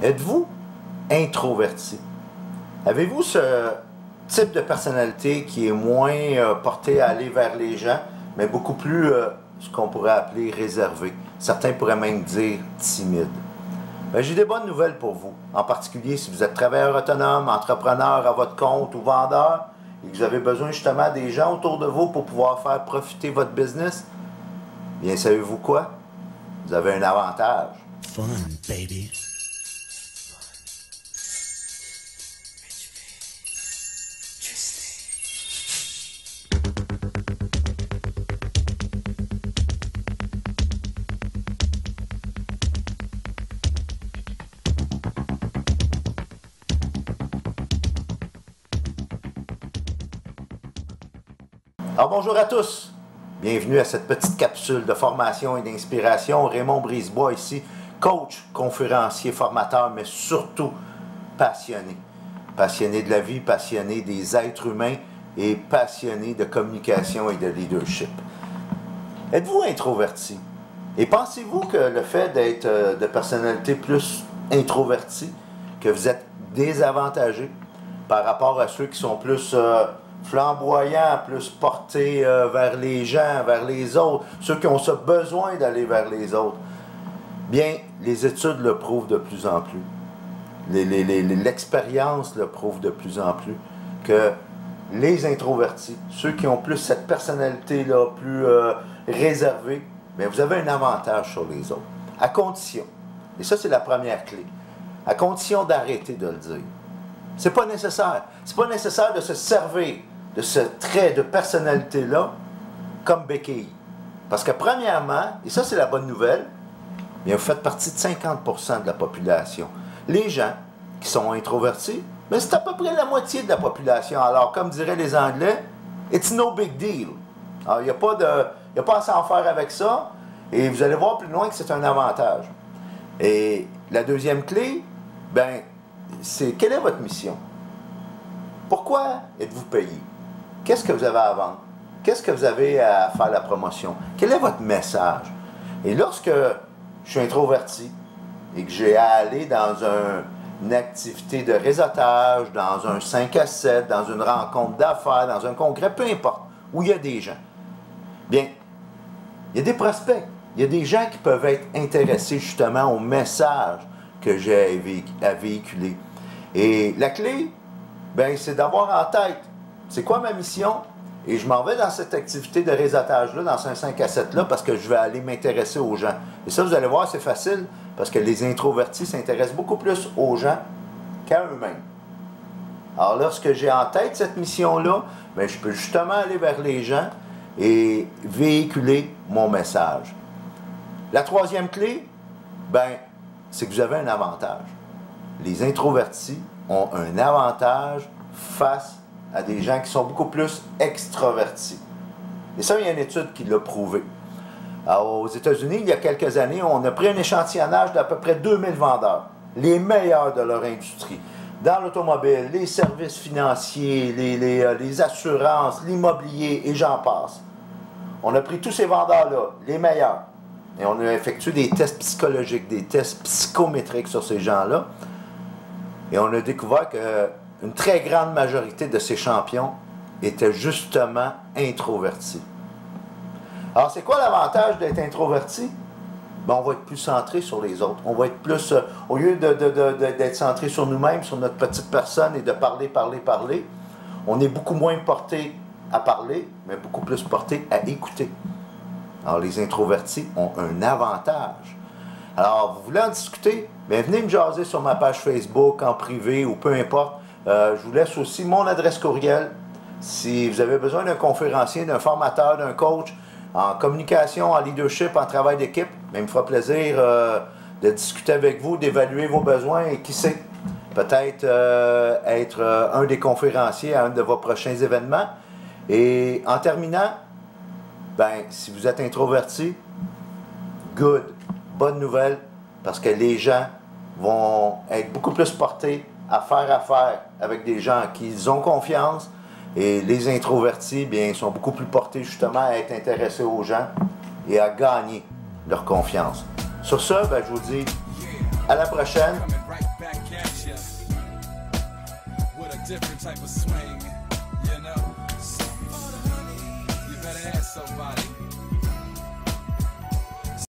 Êtes-vous introverti? Avez-vous ce type de personnalité qui est moins porté à aller vers les gens, mais beaucoup plus ce qu'on pourrait appeler réservé? Certains pourraient même dire timide. Ben, j'ai des bonnes nouvelles pour vous, en particulier si vous êtes travailleur autonome, entrepreneur à votre compte ou vendeur, et que vous avez besoin justement des gens autour de vous pour pouvoir faire profiter votre business. Bien, savez-vous quoi? Vous avez un avantage. Fun, baby. Alors bonjour à tous, bienvenue à cette petite capsule de formation et d'inspiration. Raymond Brisebois ici, coach, conférencier, formateur, mais surtout passionné. Passionné de la vie, passionné des êtres humains et passionné de communication et de leadership. Êtes-vous introverti? Et pensez-vous que le fait d'être de personnalité plus introvertie, que vous êtes désavantagé par rapport à ceux qui sont plus flamboyants, plus portés vers les gens, vers les autres, ceux qui ont ce besoin d'aller vers les autres? Bien, les études le prouvent de plus en plus. L'expérience le prouve de plus en plus que les introvertis, ceux qui ont plus cette personnalité-là, plus réservée, bien, vous avez un avantage sur les autres. À condition, et ça c'est la première clé, à condition d'arrêter de le dire. C'est pas nécessaire. C'est pas nécessaire de se servir de ce trait de personnalité-là comme béquille. Parce que premièrement, et ça c'est la bonne nouvelle, bien, vous faites partie de 50% de la population. Les gens qui sont introvertis, mais c'est à peu près la moitié de la population. Alors, comme diraient les Anglais, it's no big deal. Alors, il n'y a pas à s'en faire avec ça, et vous allez voir plus loin que c'est un avantage. Et la deuxième clé, ben, c'est quelle est votre mission? Pourquoi êtes-vous payé? Qu'est-ce que vous avez à vendre? Qu'est-ce que vous avez à faire la promotion? Quel est votre message? Et lorsque je suis introverti et que j'ai à aller dans une activité de réseautage, dans un 5 à 7, dans une rencontre d'affaires, dans un congrès, peu importe, où il y a des gens, bien, il y a des prospects, il y a des gens qui peuvent être intéressés justement au message que j'ai à véhiculer. Et la clé, bien, c'est d'avoir en tête, c'est quoi ma mission? Et je m'en vais dans cette activité de réseautage-là, dans un 5 à 7-là, parce que je vais aller m'intéresser aux gens. Et ça, vous allez voir, c'est facile, parce que les introvertis s'intéressent beaucoup plus aux gens qu'à eux-mêmes. Alors, lorsque j'ai en tête cette mission-là, bien, je peux justement aller vers les gens et véhiculer mon message. La troisième clé, bien, c'est que vous avez un avantage. Les introvertis ont un avantage face à des gens qui sont beaucoup plus extravertis. Et ça, il y a une étude qui l'a prouvé. Alors, aux États-Unis, il y a quelques années, on a pris un échantillonnage d'à peu près 2000 vendeurs, les meilleurs de leur industrie, dans l'automobile, les services financiers, les assurances, l'immobilier, et j'en passe. On a pris tous ces vendeurs-là, les meilleurs, et on a effectué des tests psychologiques, des tests psychométriques sur ces gens-là, et on a découvert qu'une très grande majorité de ces champions étaient justement introvertis. Alors, c'est quoi l'avantage d'être introverti? Ben, on va être plus centré sur les autres. On va être plus, au lieu d'être centré sur nous-mêmes, sur notre petite personne et de parler, on est beaucoup moins porté à parler, mais beaucoup plus porté à écouter. Alors, les introvertis ont un avantage. Alors, vous voulez en discuter? Bien, venez me jaser sur ma page Facebook, en privé ou peu importe. Je vous laisse aussi mon adresse courriel. Si vous avez besoin d'un conférencier, d'un formateur, d'un coach, en communication, en leadership, en travail d'équipe, il me fera plaisir de discuter avec vous, d'évaluer vos besoins et qui sait, peut-être être un des conférenciers à un de vos prochains événements. Et en terminant, ben, si vous êtes introverti, good, bonne nouvelle, parce que les gens vont être beaucoup plus portés à faire affaire avec des gens qui ils ont confiance. Et les introvertis, bien, sont beaucoup plus portés justement à être intéressés aux gens et à gagner leur confiance. Sur ce, ben, je vous dis à la prochaine. different type of swing.